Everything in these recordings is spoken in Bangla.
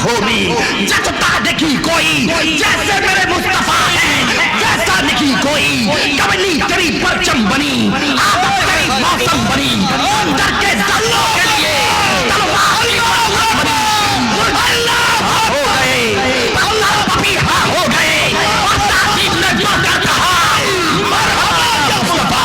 निगाहों में जचता नहीं कोई जैसे मेरे मुस्तफा है, जैसा नहीं कोई। कमली तेरी परचम बनी, आफत तेरी मौसम बनी, अंदर के जल्लों के लिए तलवार की मौसम बनी। अल्लाह हो गए, अल्लाह पपीहा हो गए, और ताकीद ने जोकर कहा मरहबा या मुस्तफा।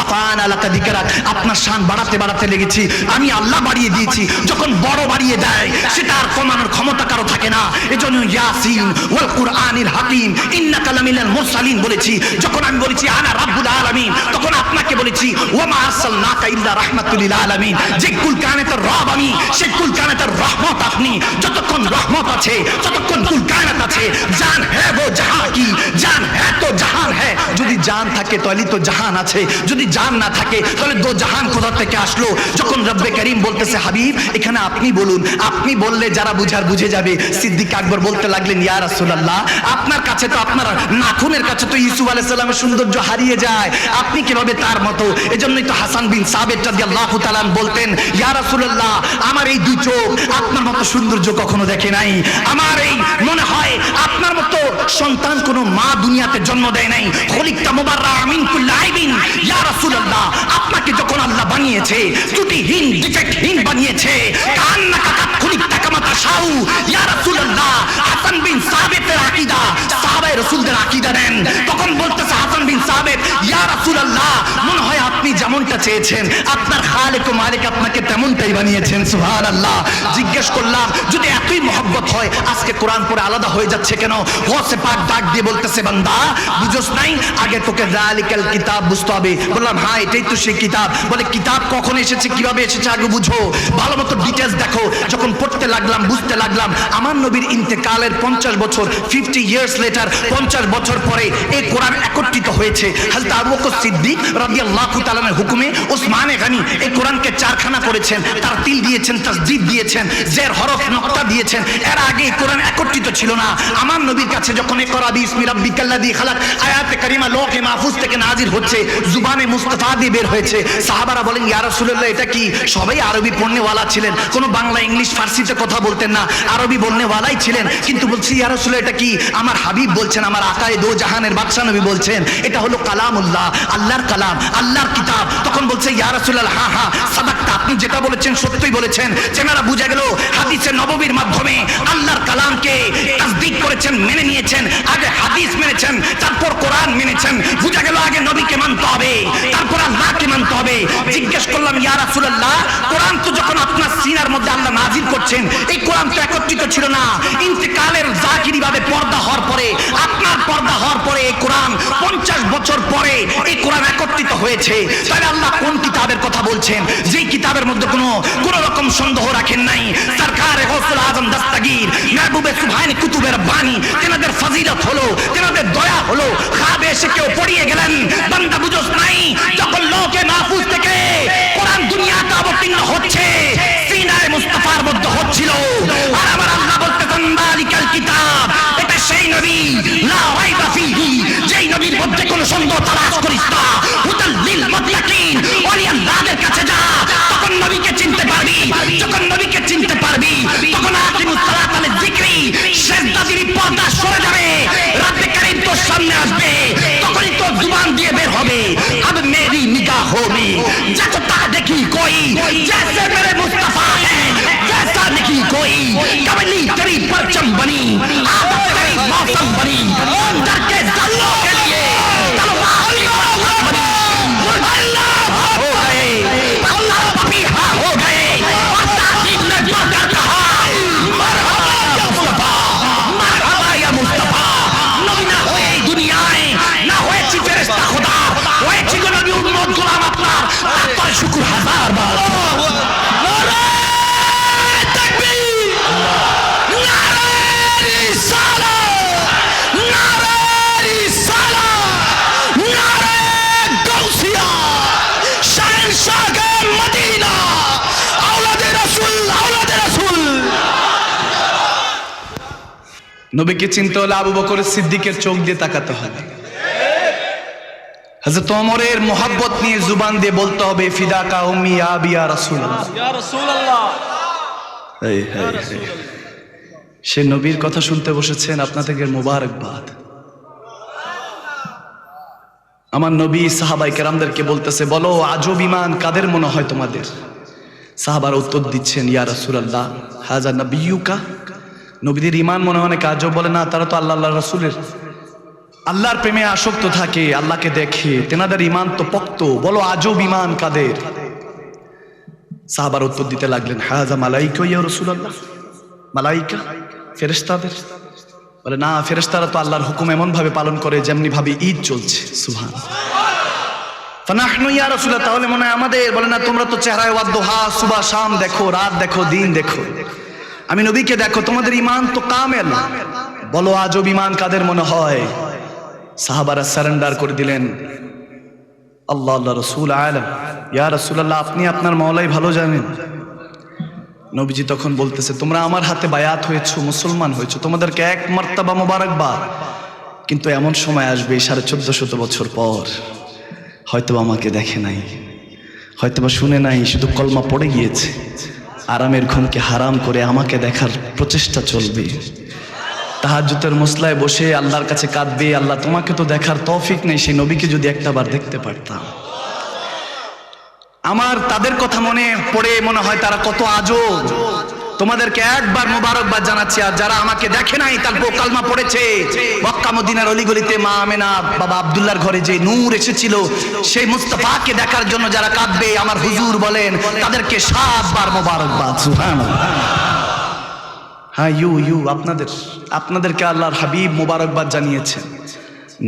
ফানা লাকা যিকরাক, আপনার শান বাড়াতে বাড়াতে লেগেছি, আমি আল্লাহ বাড়িয়ে দিয়েছি। যখন বড় বাড়িয়ে দেয় সেটা আর কমানোর ক্ষমতা কারো থাকে না। এজন্য ইয়াসিন ওয়াল কুরআনিল হাকিম ইন্নাকা লামিনাল মুরসালিন বলেছি। যখন আমি বলেছি আনা রাব্বুল আলামিন, তখন আপনাকে বলেছি ওয়া মা আরসালনাকা ইল্লা রাহমাতুল লিল আলামিন। যে কুল কায়নাতের রব আমি, সেই কুল কায়নাতের রহমত আপনি। যতক্ষণ রহমত আছে, যতক্ষণ কুল কায়নাত আছে, জান হ্যায় वो जहां की, জান হ্যায় তো জাহান হ্যায়। যদি জান থাকে তাহলে তো জাহান আছে, যদি জান না থাকে তাহলে দো জাহান কোথা থেকে আসলো? যখন রব্বে করিম বলতেছে হাবিব এখানে আপনি বলুন, আপনি বললে যারা বুঝার বুঝে যাবে। সিদ্দিক আকবর বলতে লাগলেন ইয়া রাসূলুল্লাহ, আপনার কাছে তো আপনার নাখুনের কাছে তো ইউসুফ আলাইহিস সালামের সৌন্দর্য হারিয়ে যায়, আপনি কিভাবে তার মতো? এজন্যই তো হাসান বিন সাবিত রাদিয়াল্লাহু তাআলা বলতেন ইয়া রাসূলুল্লাহ, আমার এই দুই চোখ আপনার মতো সৌন্দর্য কখনো দেখে নাই। আমার এই মনে হয় আপনার মতো সন্তান কোনো মা দুনিয়াতে জন্ম দেয় নাই। খলিকতা মুবাররা মিন কুল্লি আইবিন, ইয়া রাসূলুল্লাহ, আপনাকে যখন আল্লাহ বানিয়েছে ত্রুটিহীন ডিফেক্টহীন বানিয়েছে। কান্নাকা কাত খলিকতা কামা তাশাউ, ইয়া রাসূলুল্লাহ। হাসান বিন সাবিতের আকীদা সাহাবায়ে রাসূলদের আকীদা নেন। তখন বলতেছে হাসান বিন সাবিত ইয়া রাসূলুল্লাহ, মনে হয় আপনি যেমনটা চেয়েছেন আপনার খালিক ও মালিক আপনাকে তেমনটাই বানিয়েছেন। সুবহানাল্লাহ। জিজ্ঞেস করলাম যদি এতই মহব্বত হয় আজকে কোরআন পড়ে আলাদা হয়ে যাচ্ছে কেন? গৌসে পাক ডাক দিয়ে বলতেছে বান্দা বুঝোস নাই, আগে তোকে যালিকাল কিতাব বুঝতে হবে। বললাম হ্যাঁ এটাই তো সেই কিতাব। বলে কিতাব কখন এসেছে, কিভাবে এসেছে আগে বুঝো, ভালো মতো ডিটেইলস দেখো। যখন পড়তে লাগলাম বুঝতে লাগলাম আমার নবীর ইন্তেকালের 50 বছর 50 ইয়ার্স লেটার, 50 বছর পরে এই কোরআন একত্রিত হয়েছে। হযরত আবু বকর সিদ্দিক রাদিয়াল্লাহু তাআলার হুকুমে ওসমানে গনি এই কোরআনকে চারখানা করেছেন, তারতিল দিয়েছেন, তাসদীদ দিয়েছেন, জের হরফ নকতা দিয়েছেন। এর আগে এই কোরআন একত্রিত ছিল না। আমার নবীর কাছে যখন ইকরা বিসমি রাব্বিকাল্লাযী খালাক আয়াতে কারিমা লৌহে মাহফুজ থেকে নাজিল হচ্ছে, জুবানে মুস্তাফা দিয়ে বের হয়েছে। সাহাবারা বলেন ইয়া রাসূলুল্লাহ এটা কি? সবাই আরবি পড়নেওয়ালা ছিলেন, কোনো বাংলা ইংলিশ ফার্সিতে কথা বলতেন না, আরবি বলনেওয়ালাই ছিলেন। কিন্তু বলছি ইয়া রাসূলুল্লাহ এটা কি? আমার হাবিব বলছেন, আমার আকায়ে দো জাহানের বাদশা নবী বলছেন এটা হলো কালামুল্লাহ, আল্লাহর কালাম, আল্লাহর কিতাব। তখন বলছে ইয়া রাসূলুল্লাহ হ্যাঁ হ্যাঁ সাদাকতা, আপনি যেটা বলেছেন সত্যই বলেছেন। চেনারা বুঝা গেল হাদিসে নববীর মাধ্যমে আল্লাহর কালামকে তাসদীক করেছেন, মেনে নিয়েছেন। আগে হাদিস মেনেছেন, তারপর কোরআন মেনেছেন। বুঝা গেল আগে নবীকে মানতে হবে, তারপর আল্লাহকে মানতে হবে। জিজ্ঞেস করলাম ইয়া রাসূলুল্লাহ, কোরআন তো যখন আপনার সিনার মধ্যে আল্লাহ নাজিল করছেন এই কোরআন তো একত্রিত ছিল না। ইন্তেকালের জাকিরি ভাবে পর্দা হওয়ার পরে, আপনার পর্দা হওয়ার পরে এই কোরআন 50 বছর পরে এই কোরআন একত্রিত হয়েছে। তাহলে আল্লাহ কোন কিতাবের কথা বলছেন? যেই কিতাবের মধ্যে কোন রকম সন্দেহ রাখেন নাই। সরকারে গৌসুল আজম দস্তগীর মাহবুবে সুবহানি কুতুবের বাণী, তেনাদের ফজিলত হলো, তেনাদের দয়া হলো। খাবে এসে কেউ পড়িয়ে গেলেন, বান্দা বুঝোস নাই যখন লৌহে মাহফুজ থেকে কোরআন দুনিয়াতে অবতীর্ণ হচ্ছে সিনায়ে মুস্তাফার মধ্যে হচ্ছিল। আর আমার আল্লাহ বলতেছেন যালিকাল কিতাব, এটা সেই নবী লা রাইবা ফীহি, যেই নবীর মধ্যে কোনো সন্দেহ তালাশ করিস না। হুদাল লিল মুত্তাকিন, ওলি আল্লাহদের কাছে যা, তখন নবীকে চিনতে পারবি। যখন নবীকে চিনতে পারবি তখন আকিমুস সালাত আলা যিকরি, সেজদাদির পর্দা সরে যাবে, রব্বে কারীম তোর সামনে আসবে, তখনই তোর জুবান দিয়ে বের হবে আব মেরি নিগাহোं में जचता नहीं कोई जैसे मेरे मुस्तफा है, जैसा नहीं कोई। कमली तेरी परचम बनी, आफत तेरी मौसम बनी, अंदर के जल्लों के लिए तलवार की मौसम बनी। अल्लाह हो गए, अल्लाह पपीहा हो गए, और ताकीद ने जोकर कहा मरहबा या मुस्तफा, मरहबा या मुस्तफा। नबी ना हुए दुनियाए, ना हुए ফেরেশতা খোদা, হয়েছে কোন নবী উম্মত গোলাম আপনার, তার শুকর হাজার বার। নারে তাকবীর, নারে রিসালাত, নারে রিসালাত, নারে গাউসিয়া, শাহেনশাহে মদিনা, আওলাদে রাসূল, আওলাদে রাসূল। নবীকে চিনতে হলে আবু বকর সিদ্দিকের চোখ দিয়ে তাকাতে হবে। হযরত ওমরের মোহাব্বত নিয়ে জুবান দিয়ে বলতে হবে ফিদাকা উম্মি ইয়া আবি ইয়া রাসূলুল্লাহ, ইয়া রাসূলুল্লাহ। সে নবীর কথা শুনতে বসেছেন, আপনাদেরকে মোবারকবাদ। আমার নবী সাহাবায়ে কেরামদেরকে বলতেছে, বলো আজব ঈমান কাদের মনে হয় তোমাদের? সাহাবারা উত্তর দিচ্ছেন, ইয়া রাসূলুল্লাহ হাযা নবিয়্যুকা, নবীদের ঈমান মনে হয় অনেক আজব। বলে না, তারা তো আল্লাহ রাসূলের আল্লাহর প্রেমে আসক্ত থাকে, আল্লাহকে দেখে, তেনাদের ঈমান তো পোক্ত, বলো আজব ঈমান কাদের? সাহাবারা উত্তর দিতে লাগলেন, হাযা মালাইকা ইয়া রাসূলুল্লাহ, মালাইকা, ফেরেশতাদের। বলে না, ফেরেশতারা তো আল্লাহর হুকুম এমন ভাবে পালন করে যেমনি ভাবে ঈদ চলছে। সুবহানাল্লাহ। ফানাহনু ইয়া রাসূলুল্লাহ, তাহলে মনে হয় আমাদের। বলে না, তোমরা তো চেহারায় ওয়াদুহা, সুবহ শাম দেখো, রাত দেখো, দিন দেখো, আমি নবীকে দেখো, তোমাদের ঈমান তো কামেল, বলো আজব ঈমান কাদের মনে হয়? সাহাবারা সারেন্ডার করে দিলেন, আল্লাহ আল্লাহ রাসূল আলাম, ইয়া রাসূলুল্লাহ আপনি আপনার মাওলাই ভালো জানেন। নবীজি তখন বলতেছে, তোমরা আমার হাতে বায়াত হয়েছো, মুসলমান হয়েছো, তোমাদেরকে এক মার্তাবা মোবারকবাদ। কিন্তু এমন সময় আসবে 1450 বছর পর, হয়তোবা আমাকে দেখে নাই, হয়তোবা শুনে নাই, শুধু কলমা পড়ে গিয়েছে, আরামের ঘুমকে হারাম করে আমাকে দেখার প্রচেষ্টা চলবে। তাহাজ্জুদের মুসলায় বসে আল্লাহর কাছে কাঁদবে, আল্লাহ তোমাকে তো দেখার তৌফিক নেই, সেই নবীকে যদি একটাবার দেখতে পারতাম। আমার তাদের কথা মনে পড়ে মনে হয় তারা কত আজব। তোমাদেরকে একবার মোবারকবাদ জানাচ্ছি, আর যারা আমাকে দেখে নাই, তারপর কালমা পড়েছে, মক্কা মদিনার অলিগলিতে মা আমেনা বাবা আব্দুল্লাহর ঘরে যে নূর এসেছিল, সেই মুস্তাফাকে দেখার জন্য যারা কাঁদবে, আমার হুজুর বলেন তাদেরকে 7 বার মোবারকবাদ। সুবহানাল্লাহ। হ্যাঁ, ইউ আপনাদেরকে আল্লাহর হাবিব মোবারকবাদ জানিয়েছেন।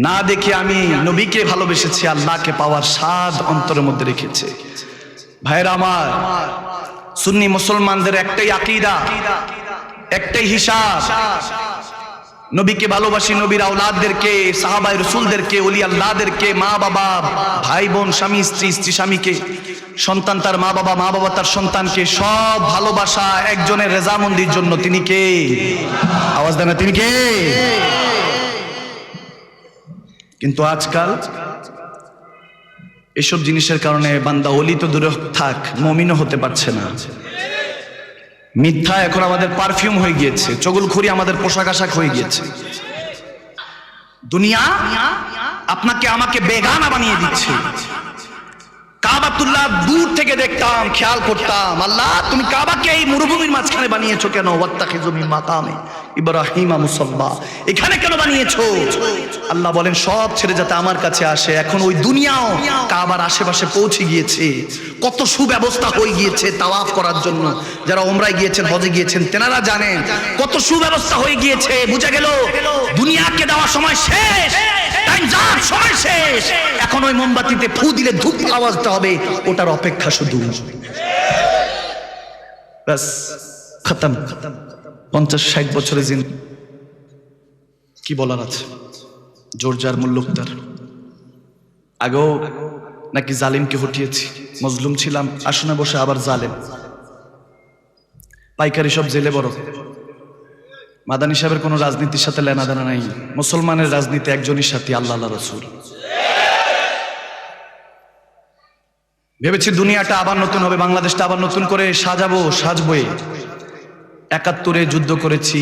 না দেখে আমি নবীকে ভালোবেসেছি, আল্লাহকে পাওয়ার স্বাদ অন্তরের মধ্যে রেখেছে। ভাইরা আমার, সুন্নি মুসলমানদের একটাই আকীদা, একটাই হিসাব, নবীকে ভালোবাসি, নবীর আওলাদদেরকে, সাহাবায়ে রাসূলদেরকে, ওলি আল্লাহদেরকে, মা বাবা, ভাই বোন, স্বামী স্ত্রী, স্ত্রী স্বামীকে, সন্তান তার মা বাবা, মা বাবা তার সন্তানকে, সব ভালোবাসা একজনের রেজামন্দির জন্য। তিনি কে? আওয়াজ দেন না, তিনি কে? কিন্তু আজকাল এসব জিনিসের কারণে বান্দা ওলি তো দূরে থাক, মুমিনও হতে পারছে না। মিথ্যা এখন আমাদের পারফিউম হয়ে গিয়েছে, চগলখুরি আমাদের পোশাক আশাক হয়ে গিয়েছে। দুনিয়া আপনাকে আমাকে বেগানা বানিয়ে দিচ্ছে। কাবাতুল্লাহ দূর থেকে দেখতাম, খেয়াল করতাম, আল্লাহ তুমি কাবাকে এই মরুভূমির মাঝখানে বানিয়েছো কেন? ওয়াত্তাখিযু মিন মাকামে ইব্রাহিম মুসাল্লা, এখানে কেন বানিয়েছো? আল্লাহ বলেন সব ছেড়ে যাতে আমার কাছে আসে। এখন ওই দুনিয়াও কাবার আশেপাশে পৌঁছে গিয়েছে, কত সুব্যবস্থা হয়ে গিয়েছে তাওয়াফ করার জন্য। যারা ওমরায় গিয়েছেন, হজে গিয়েছেন, তেনারা জানেন কত সুব্যবস্থা হয়ে গিয়েছে। বুঝা গেল দুনিয়াকে দেওয়ার সময় শেষ, টাইম যার সময় শেষ। এখন ওই মোমবাতিতে ফু দিলে ধূপ আওয়াজটা হবে, ওটার অপেক্ষা শুধু। বাস খতম। 50-60 বছরের জিন্দেগি, কি বলার আছে? জোরজার মুল্লুকদার। আগেও নাকি জালিমকে হটিয়েছি, মজলুম ছিলাম, আসনে বসে আবার জালেম। পাইকারি সব জেলে বড়। মাদানী সাহেবের কোনো রাজনীতির সাথে লেনাদেনা নাই, মুসলমানের রাজনীতি একজনের সাথে, আল্লাহ রাসূল। ভেবেছি দুনিয়াটা আবার নতুন হবে, বাংলাদেশটা আবার নতুন করে সাজবই। 71-এ যুদ্ধ করেছি,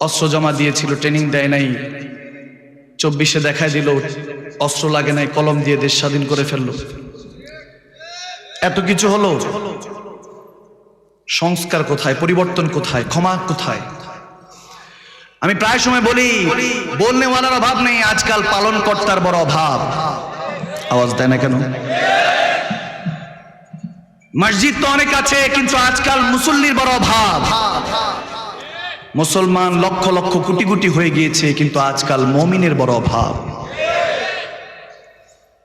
অস্ত্র জমা দিয়েছিল, ট্রেনিং দেয় নাই। 24-এ দেখায় দিল অস্ত্র লাগে নাই, কলম দিয়ে দেশ স্বাধীন করে ফেললো। এত কিছু হলো, সংস্কার কোথায়? পরিবর্তন কোথায়? ক্ষমা কোথায়? আমি প্রায় সময় বলি, বলনেওয়ালার অভাব নেই, আজকাল পালন কর্তার বড় অভাব। আওয়াজ দেয় না কেন? মসজিদ তো অনেক আছে, কিন্তু আজকাল মুসল্লির বড় অভাব। মুসলমান লক্ষ লক্ষ কোটি কোটি হয়ে গিয়েছে, কিন্তু আজকাল মুমিনের বড় অভাব।